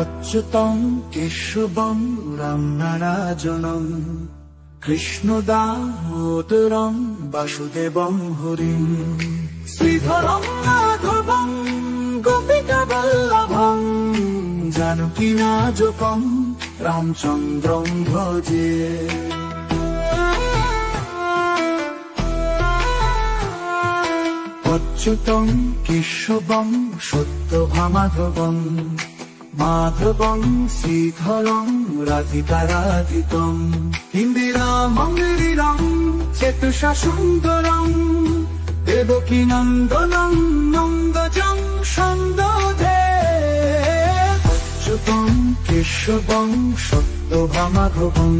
অচ্যুতং কেশবং রামনারায়ণং কৃষ্ণদামোদরং বাসুদেবং হরিং শ্রীধরং মাধবং গোপিকাবল্লভং জানকীনায়কং রামচন্দ্রং ভজে। অচ্যুতং কেশবং সত্যভামাধবং মাধবং শ্রীধরং রাধিকারাধিতং ইন্দিরামঙ্গলীরং চেতুষা সুন্দরং দেবকী নন্দনং নন্দজং সন্দধে। অচ্যুতং কেশবং সত্যভামাধবং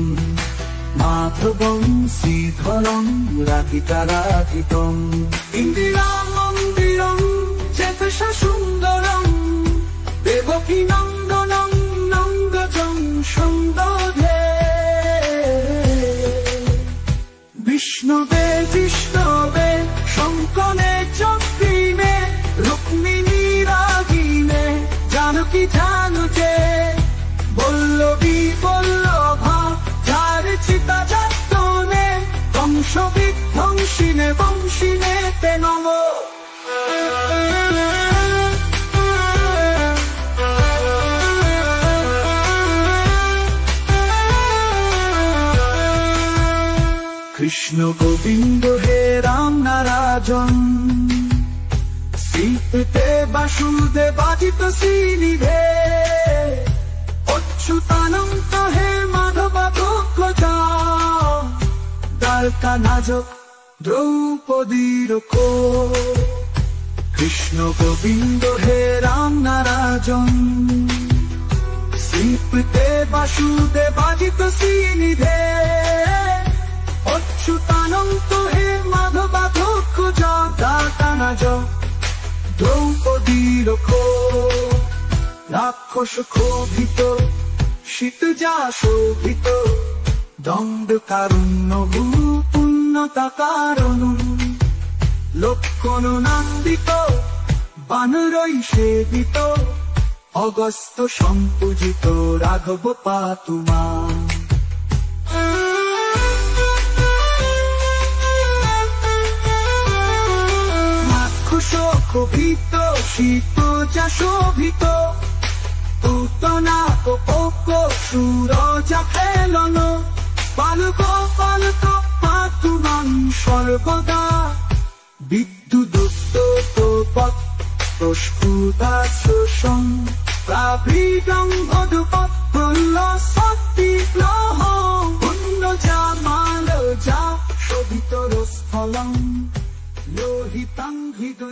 মাধবং শ্রীধরং রাধিকারাধিতং ইন্দিরামঙ্গলীরং চেতুষা সুন্দরং দেবকী নন্দনং নন্দজং সন্দধে। বিষ্ণুবে জিষ্ণবে শঙ্কনে চক্রিণে রুক্মিণী রাগিণে জানকী জানুজে বল্লভী বল্লভা ঝাড়চিতা যাতনে কংস বিধ্বংসিনে বংশিনে তে নমো। কৃষ্ণ গোবিন্দ হে রাম নারায়ণ শ্রীতে বাসুদেবাজিত শ্রীনিধে অচ্যুতানন্ত হে মাধব ভোগজা দ্বারকা নাজক দ্রৌপদীর কো। কৃষ্ণ গোবিন্দ হে রাম নারায়ণ শ্রীতে বাসুদেবাজিত শ্রীনিধে অচ্যুতানন্ত হে মাধব ভোগজা দ্বারকা নাজক দ্রৌপদীর কো। রাক্ষস ক্ষোভিত শীতজা শোভিত দণ্ড কারুণ্য পুণ্যতা কারণ লক্ষণ নন্দিত বানরই সেবিত অগস্ত সম্পূজিত রাঘব পাতুমা। শোভিত শীতজা শোভিত পুতনা পোক সুরজা খেলন পালক পালক পাতুমাং সর্বদা বিদ্যুদুক্ত প্রস্ফুটা শোষণ প্রাভৃতং ভদুপৎ প্রল্ল শক্তি গ্রহ পুণ্য যা মাল যা শোভিত স্থলং লোহিতাং হৃদ